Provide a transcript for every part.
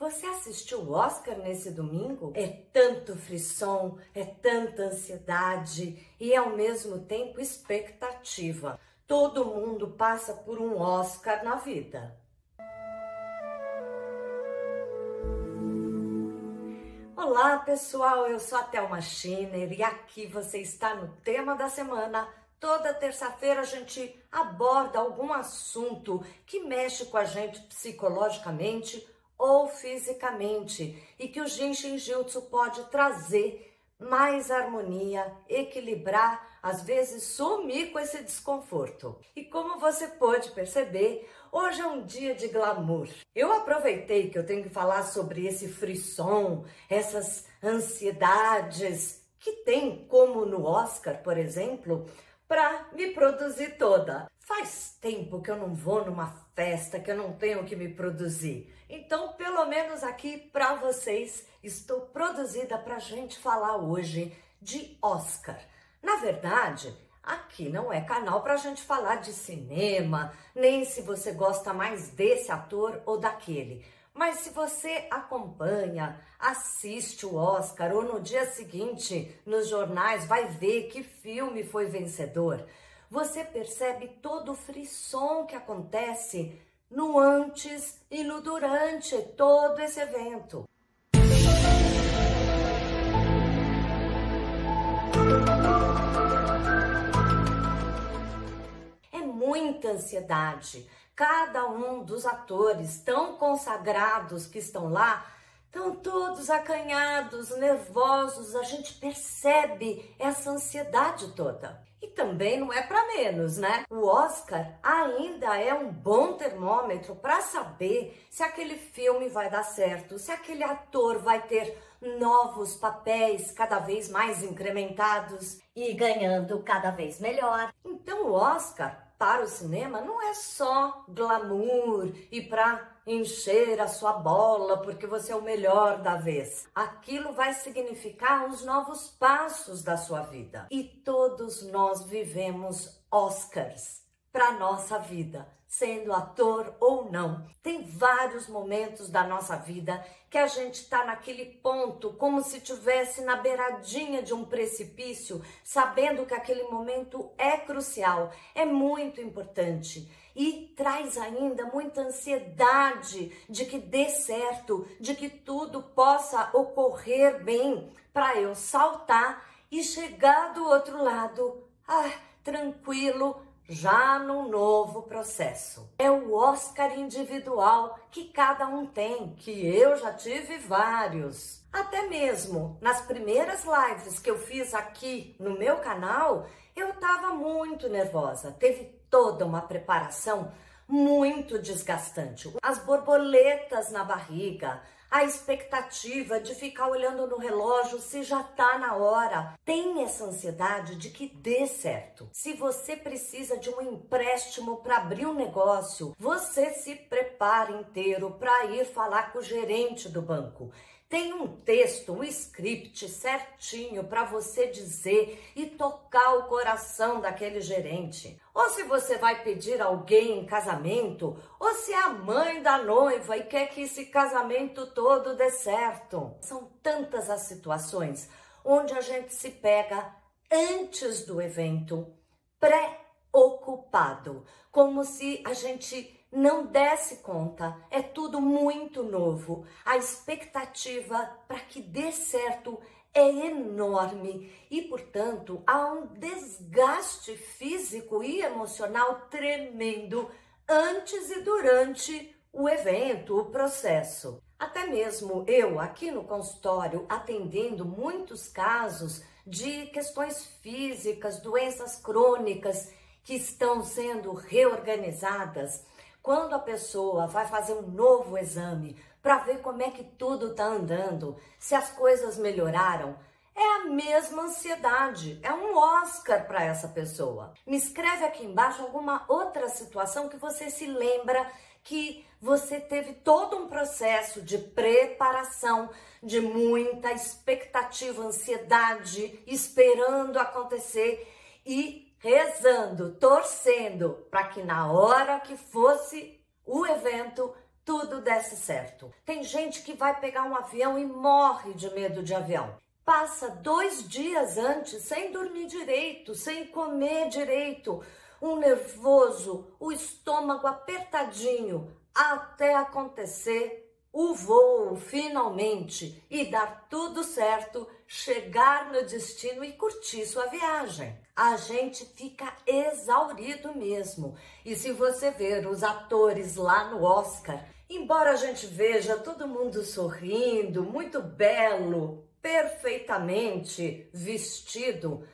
Você assistiu o Oscar nesse domingo? É tanto frisson, é tanta ansiedade e ao mesmo tempo expectativa. Todo mundo passa por um Oscar na vida. Olá pessoal, eu sou a Thelma Schiner e aqui você está no Tema da Semana. Toda terça-feira a gente aborda algum assunto que mexe com a gente psicologicamente ou fisicamente e que o Jin Shin Jyutsu pode trazer mais harmonia, equilibrar, às vezes sumir com esse desconforto. E como você pode perceber, hoje é um dia de glamour. Eu aproveitei que eu tenho que falar sobre esse frisson, essas ansiedades que tem, como no Oscar, por exemplo, para me produzir toda. Faz tempo que eu não vou numa festa, que eu não tenho que me produzir. Então, pelo menos aqui para vocês, estou produzida para a gente falar hoje de Oscar. Na verdade, aqui não é canal para a gente falar de cinema, nem se você gosta mais desse ator ou daquele. Mas se você acompanha, assiste o Oscar ou no dia seguinte nos jornais vai ver que filme foi vencedor, você percebe todo o frisson que acontece no antes e no durante todo esse evento. É muita ansiedade. Cada um dos atores tão consagrados que estão lá, estão todos acanhados, nervosos, a gente percebe essa ansiedade toda. E também não é para menos, né? O Oscar ainda é um bom termômetro para saber se aquele filme vai dar certo, se aquele ator vai ter novos papéis cada vez mais incrementados e ganhando cada vez melhor. Então o Oscar para o cinema não é só glamour e para encher a sua bola porque você é o melhor da vez. Aquilo vai significar os novos passos da sua vida. E todos nós vivemos Oscars para nossa vida, sendo ator ou não. Tem vários momentos da nossa vida que a gente está naquele ponto, como se estivesse na beiradinha de um precipício, sabendo que aquele momento é crucial, é muito importante. E traz ainda muita ansiedade de que dê certo, de que tudo possa ocorrer bem, para eu saltar e chegar do outro lado, tranquilo, já num novo processo. É o Oscar individual que cada um tem, que eu já tive vários. Até mesmo nas primeiras lives que eu fiz aqui no meu canal, eu estava muito nervosa. Teve toda uma preparação muito desgastante. As borboletas na barriga, a expectativa de ficar olhando no relógio se já tá na hora. Tem essa ansiedade de que dê certo. Se você precisa de um empréstimo para abrir um negócio, você se prepara inteiro para ir falar com o gerente do banco. Tem um texto, um script certinho para você dizer e tocar o coração daquele gerente. Ou se você vai pedir alguém em casamento, ou se é a mãe da noiva e quer que esse casamento todo dê certo. São tantas as situações onde a gente se pega antes do evento, preocupado, como se a gente não desse conta. É tudo muito novo. A expectativa para que dê certo é enorme e, portanto, há um desgaste físico e emocional tremendo antes e durante o evento, o processo. Até mesmo eu, aqui no consultório, atendendo muitos casos de questões físicas, doenças crônicas que estão sendo reorganizadas. Quando a pessoa vai fazer um novo exame para ver como é que tudo está andando, se as coisas melhoraram, é a mesma ansiedade, é um Oscar para essa pessoa. Me escreve aqui embaixo alguma outra situação que você se lembra que você teve todo um processo de preparação, de muita expectativa, ansiedade, esperando acontecer e rezando, torcendo para que na hora que fosse o evento tudo desse certo. Tem gente que vai pegar um avião e morre de medo de avião. Passa 2 dias antes sem dormir direito, sem comer direito, um nervoso, o estômago apertadinho, até acontecer o voo finalmente e dar tudo certo, chegar no destino e curtir sua viagem. A gente fica exaurido mesmo. E se você ver os atores lá no Oscar, embora a gente veja todo mundo sorrindo, muito belo, perfeitamente vestido,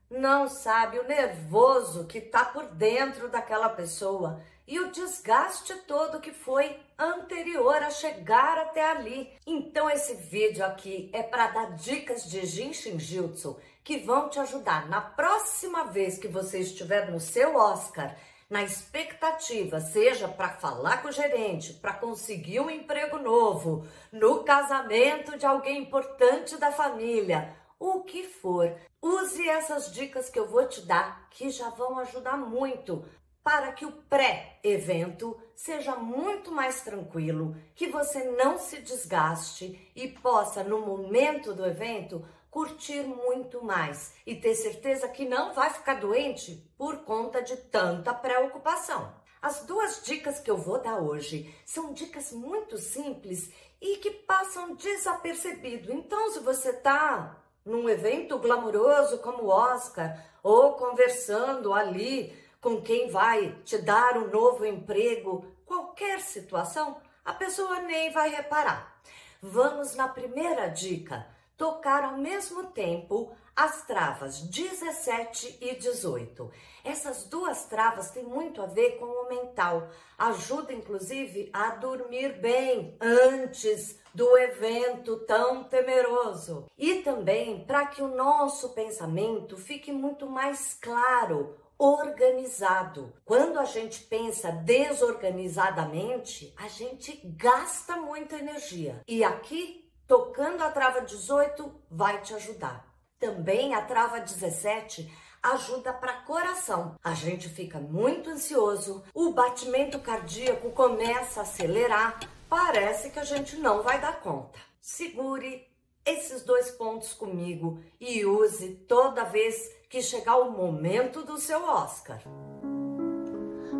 não sabe o nervoso que tá por dentro daquela pessoa e o desgaste todo que foi anterior a chegar até ali. Então esse vídeo aqui é para dar dicas de Jinshin Jutsu que vão te ajudar na próxima vez que você estiver no seu Oscar, na expectativa, seja para falar com o gerente, para conseguir um emprego novo, no casamento de alguém importante da família, o que for. Use essas dicas que eu vou te dar, que já vão ajudar muito para que o pré-evento seja muito mais tranquilo, que você não se desgaste e possa, no momento do evento, curtir muito mais e ter certeza que não vai ficar doente por conta de tanta preocupação. As 2 dicas que eu vou dar hoje são dicas muito simples e que passam desapercebido. Então, se você está num evento glamouroso como o Oscar ou conversando ali com quem vai te dar um novo emprego, qualquer situação, a pessoa nem vai reparar. Vamos na primeira dica: tocar ao mesmo tempo as travas 17 e 18. Essas 2 travas têm muito a ver com o mental. Ajuda, inclusive, a dormir bem antes do evento tão temeroso. E também para que o nosso pensamento fique muito mais claro, organizado. Quando a gente pensa desorganizadamente, a gente gasta muita energia. E aqui, tocando a trava 18 vai te ajudar. Também a trava 17 ajuda para coração. A gente fica muito ansioso, o batimento cardíaco começa a acelerar, parece que a gente não vai dar conta. Segure esses 2 pontos comigo e use toda vez que chegar o momento do seu Oscar.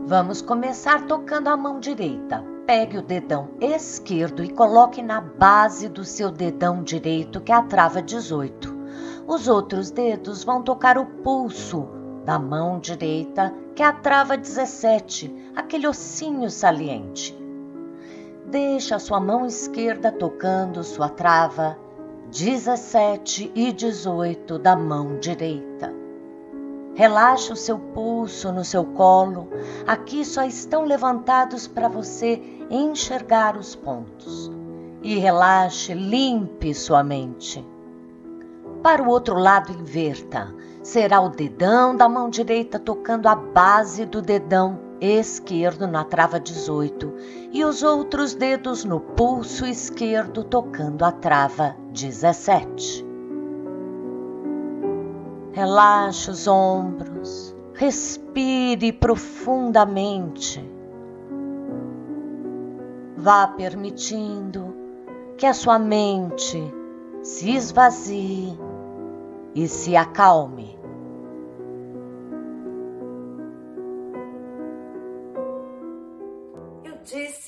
Vamos começar tocando a mão direita. Pegue o dedão esquerdo e coloque na base do seu dedão direito, que é a trava 18. Os outros dedos vão tocar o pulso da mão direita, que é a trava 17, aquele ossinho saliente. Deixe a sua mão esquerda tocando sua trava 17 e 18 da mão direita. Relaxe o seu pulso no seu colo. Aqui só estão levantados para você enxergar os pontos. E relaxe, limpe sua mente. Para o outro lado, inverta. Será o dedão da mão direita tocando a base do dedão esquerdo na trava 18 e os outros dedos no pulso esquerdo tocando a trava 17. Relaxe os ombros, respire profundamente. Vá permitindo que a sua mente se esvazie e se acalme.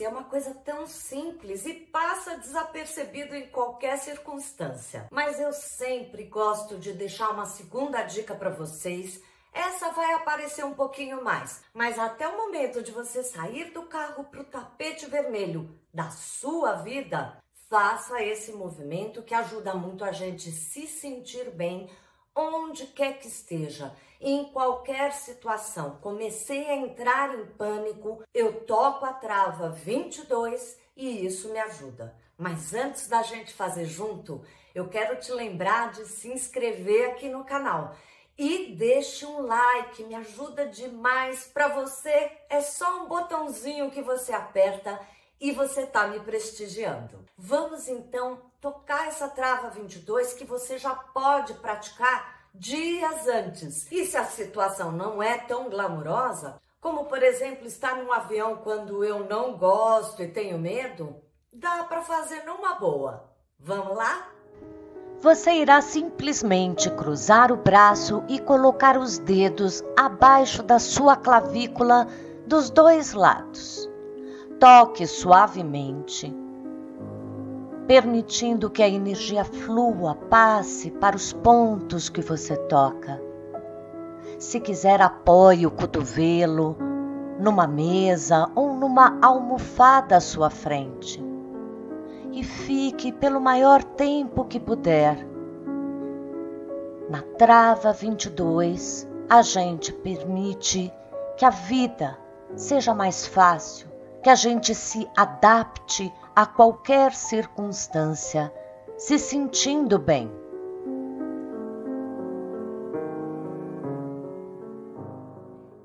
É uma coisa tão simples e passa desapercebido em qualquer circunstância. Mas eu sempre gosto de deixar uma segunda dica para vocês. Essa vai aparecer um pouquinho mais, mas até o momento de você sair do carro para o tapete vermelho da sua vida, faça esse movimento que ajuda muito a gente se sentir bem onde quer que esteja, em qualquer situação. Comecei a entrar em pânico, eu toco a trava 22 e isso me ajuda. Mas antes da gente fazer junto, eu quero te lembrar de se inscrever aqui no canal e deixe um like, me ajuda demais. Para você é só um botãozinho que você aperta e você tá me prestigiando. Vamos então tocar essa trava 22 que você já pode praticar dias antes. E se a situação não é tão glamurosa, como por exemplo estar num avião quando eu não gosto e tenho medo, dá para fazer numa boa. Vamos lá? Você irá simplesmente cruzar o braço e colocar os dedos abaixo da sua clavícula dos dois lados. Toque suavemente, permitindo que a energia flua, passe para os pontos que você toca. Se quiser, apoie o cotovelo numa mesa ou numa almofada à sua frente. E fique pelo maior tempo que puder. Na trava 22, a gente permite que a vida seja mais fácil, que a gente se adapte a qualquer circunstância, se sentindo bem.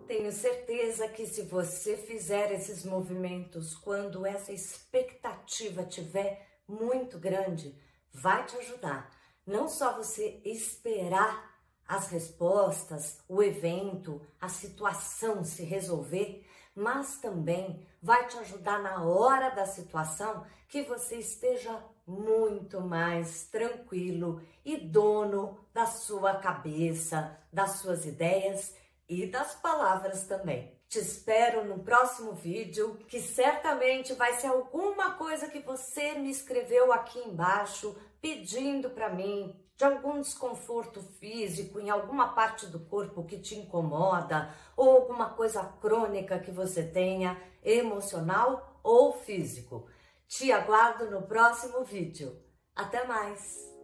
Tenho certeza que se você fizer esses movimentos quando essa expectativa estiver muito grande, vai te ajudar. Não só você esperar as respostas, o evento, a situação se resolver, mas também vai te ajudar na hora da situação que você esteja muito mais tranquilo e dono da sua cabeça, das suas ideias e das palavras também. Te espero no próximo vídeo, que certamente vai ser alguma coisa que você me escreveu aqui embaixo, pedindo para mim, de algum desconforto físico em alguma parte do corpo que te incomoda, ou alguma coisa crônica que você tenha, emocional ou físico. Te aguardo no próximo vídeo. Até mais!